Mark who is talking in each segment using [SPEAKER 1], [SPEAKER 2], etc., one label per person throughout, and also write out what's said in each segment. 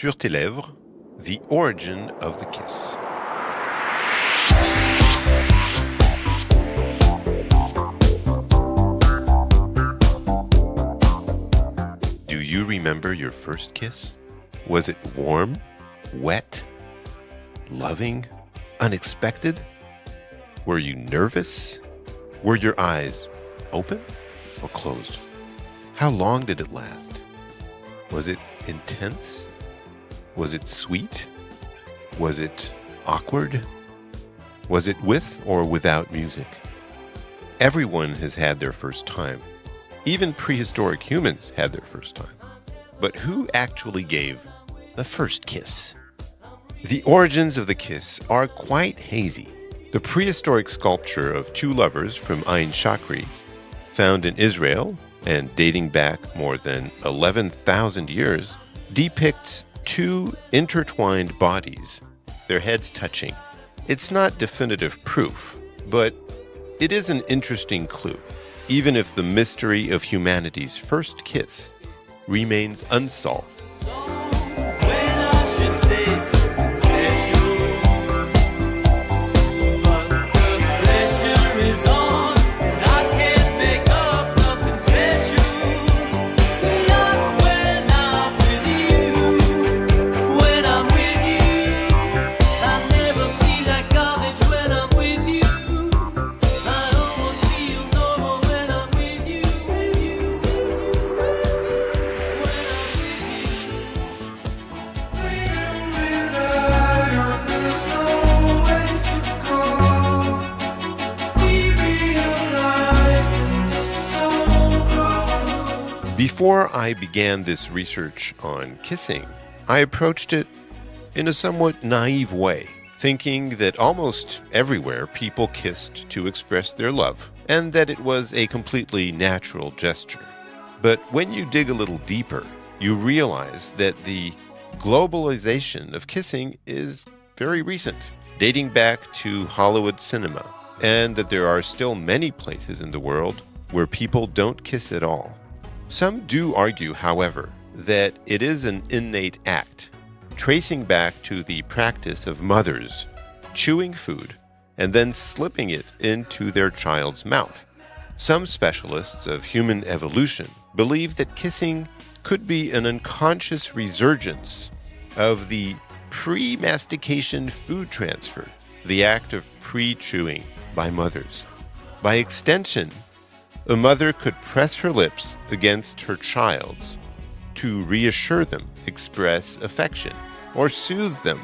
[SPEAKER 1] Sur tes lèvres, the origin of the kiss. Do you remember your first kiss? Was it warm, wet, loving, unexpected? Were you nervous? Were your eyes open or closed? How long did it last? Was it intense? Was it sweet? Was it awkward? Was it with or without music? Everyone has had their first time. Even prehistoric humans had their first time. But who actually gave the first kiss? The origins of the kiss are quite hazy. The prehistoric sculpture of two lovers from Ain Shakri, found in Israel and dating back more than 11,000 years, depicts two intertwined bodies, their heads touching. It's not definitive proof, but it is an interesting clue, even if the mystery of humanity's first kiss remains unsolved. Before I began this research on kissing, I approached it in a somewhat naive way, thinking that almost everywhere people kissed to express their love, and that it was a completely natural gesture. But when you dig a little deeper, you realize that the globalization of kissing is very recent, dating back to Hollywood cinema, and that there are still many places in the world where people don't kiss at all. Some do argue, however, that it is an innate act, tracing back to the practice of mothers chewing food and then slipping it into their child's mouth. Some specialists of human evolution believe that kissing could be an unconscious resurgence of the pre-mastication food transfer, the act of pre-chewing by mothers. By extension, a mother could press her lips against her child's to reassure them, express affection, or soothe them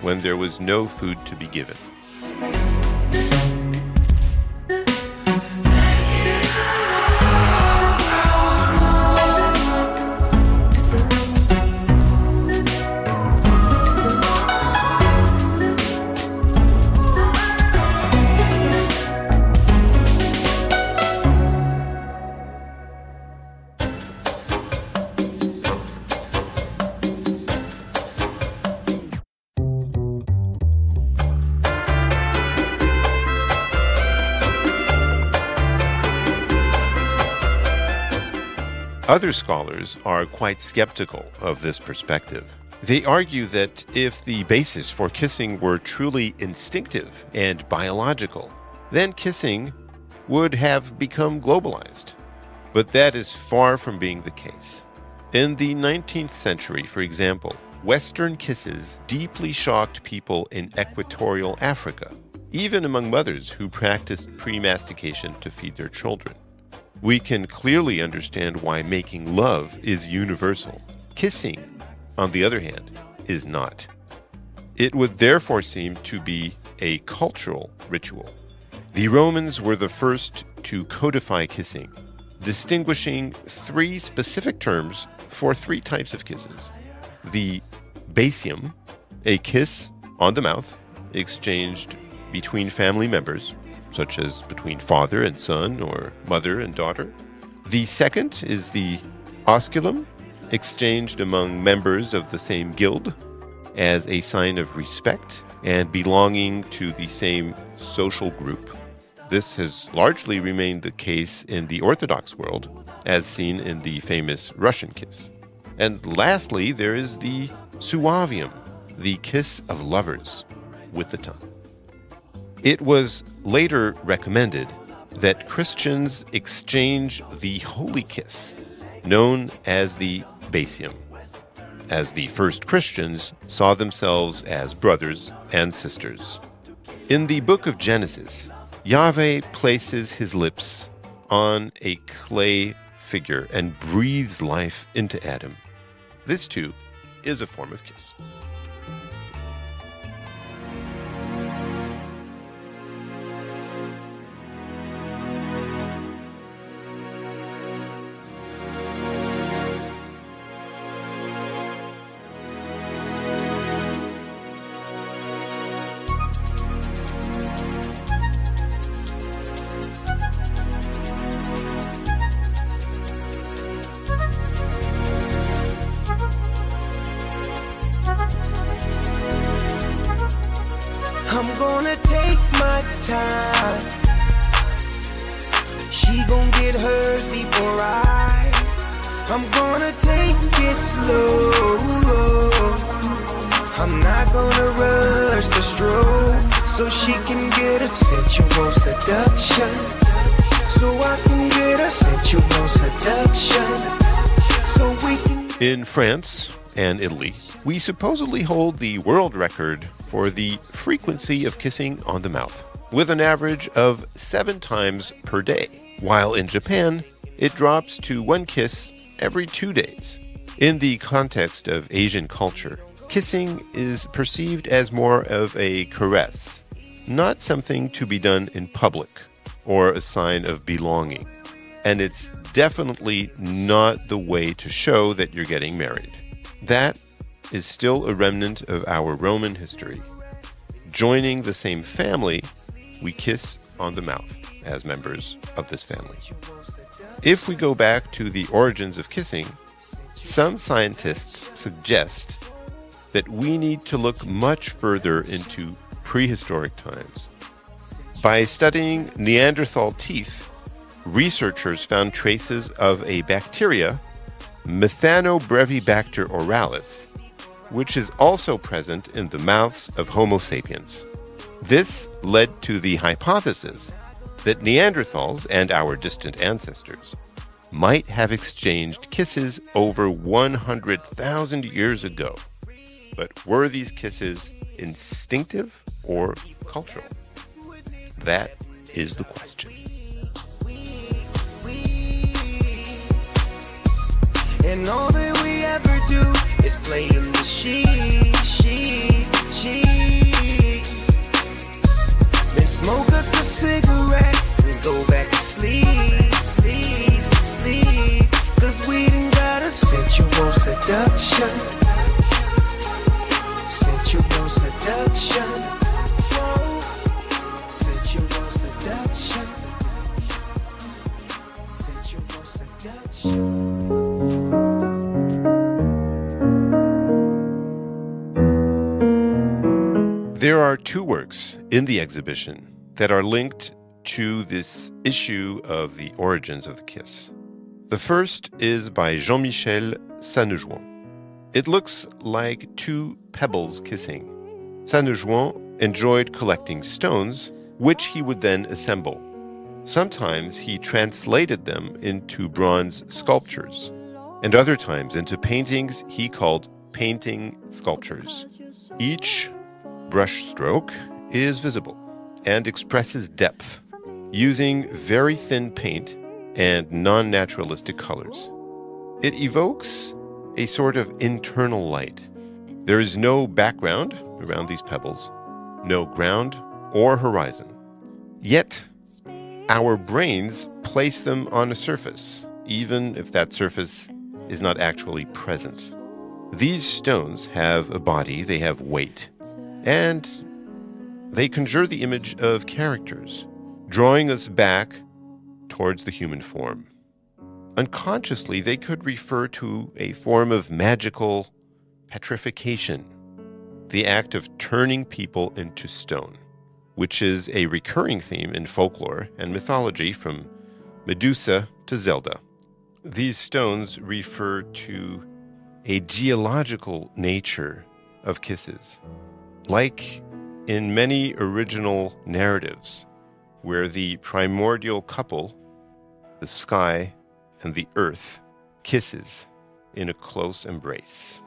[SPEAKER 1] when there was no food to be given. Other scholars are quite skeptical of this perspective. They argue that if the basis for kissing were truly instinctive and biological, then kissing would have become globalized. But that is far from being the case. In the 19th century, for example, Western kisses deeply shocked people in equatorial Africa, even among mothers who practiced pre-mastication to feed their children. We can clearly understand why making love is universal. Kissing, on the other hand, is not. It would therefore seem to be a cultural ritual. The Romans were the first to codify kissing, distinguishing three specific terms for three types of kisses. The basium, a kiss on the mouth, exchanged between family members, such as between father and son or mother and daughter. The second is the osculum, exchanged among members of the same guild as a sign of respect and belonging to the same social group. This has largely remained the case in the Orthodox world, as seen in the famous Russian kiss. And lastly, there is the suavium, the kiss of lovers with the tongue. It was later recommended that Christians exchange the holy kiss, known as the basium, as the first Christians saw themselves as brothers and sisters. In the book of Genesis, Yahweh places his lips on a clay figure and breathes life into Adam. This, too, is a form of kiss.
[SPEAKER 2] I'm gonna take my time. She gon' get hers before I'm gonna take it slow. I'm not gonna rush the stroke, so she can get a sensual seduction. So I can get a sensual seduction. So we can.
[SPEAKER 1] In France and Italy, we supposedly hold the world record for the frequency of kissing on the mouth, with an average of 7 times per day, while in Japan, it drops to 1 kiss every 2 days. In the context of Asian culture, kissing is perceived as more of a caress, not something to be done in public or a sign of belonging. And it's definitely not the way to show that you're getting married. That is still a remnant of our Roman history. Joining the same family, we kiss on the mouth as members of this family. If we go back to the origins of kissing, some scientists suggest that we need to look much further into prehistoric times. By studying Neanderthal teeth, researchers found traces of a bacteria, Methanobrevibacter oralis, which is also present in the mouths of Homo sapiens. This led to the hypothesis that Neanderthals and our distant ancestors might have exchanged kisses over 100,000 years ago. But were these kisses instinctive or cultural? That is the question.
[SPEAKER 2] And all that we ever do is play in the she. Then smoke us a cigarette and go back to sleep. 'Cause we done got a sensual seduction. Sensual seduction. Whoa. Sensual seduction. Sensual seduction.
[SPEAKER 1] There are 2 works in the exhibition that are linked to this issue of the origins of the kiss. The first is by Jean-Michel Sanejouan. It looks like 2 pebbles kissing. Sanejouan enjoyed collecting stones, which he would then assemble. Sometimes he translated them into bronze sculptures, and other times into paintings he called painting sculptures. Each brushstroke is visible and expresses depth, using very thin paint and non-naturalistic colors. It evokes a sort of internal light. There is no background around these pebbles, no ground or horizon. Yet, our brains place them on a surface, even if that surface is not actually present. These stones have a body, they have weight, and they conjure the image of characters, drawing us back towards the human form. Unconsciously, they could refer to a form of magical petrification, the act of turning people into stone, which is a recurring theme in folklore and mythology from Medusa to Zelda. These stones refer to a geological nature of kisses. Like in many original narratives, where the primordial couple, the sky and the earth, kisses in a close embrace.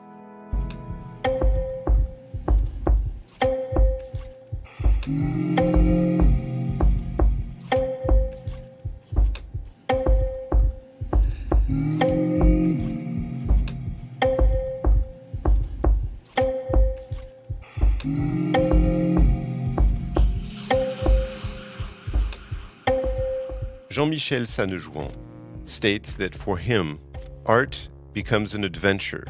[SPEAKER 1] Jean-Michel Sanejouan states that for him, art becomes an adventure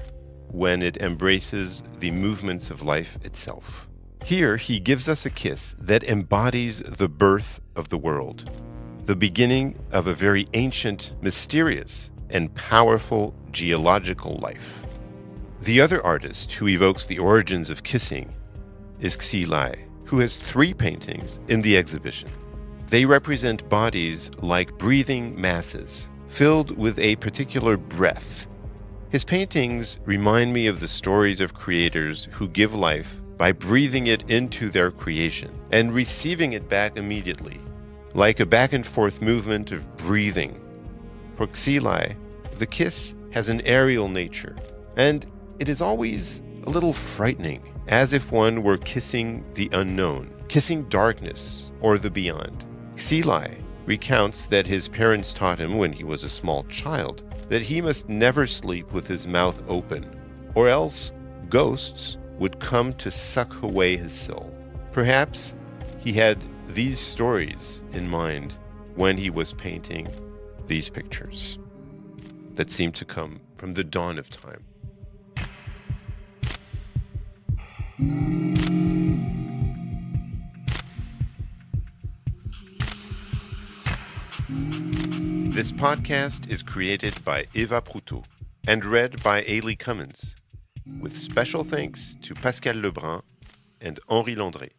[SPEAKER 1] when it embraces the movements of life itself. Here, he gives us a kiss that embodies the birth of the world, the beginning of a very ancient, mysterious, and powerful geological life. The other artist who evokes the origins of kissing is Eli, who has 3 paintings in the exhibition. They represent bodies like breathing masses, filled with a particular breath. His paintings remind me of the stories of creators who give life by breathing it into their creation and receiving it back immediately, like a back and forth movement of breathing. For Eli, the kiss has an aerial nature, and it is always a little frightening, as if one were kissing the unknown, kissing darkness or the beyond. Eli recounts that his parents taught him when he was a small child that he must never sleep with his mouth open, or else ghosts would come to suck away his soul. Perhaps he had these stories in mind when he was painting these pictures that seem to come from the dawn of time. This podcast is created by Éva Prouteau and read by Eli Commins, with special thanks to Pascal Lebrain and Henri Landré.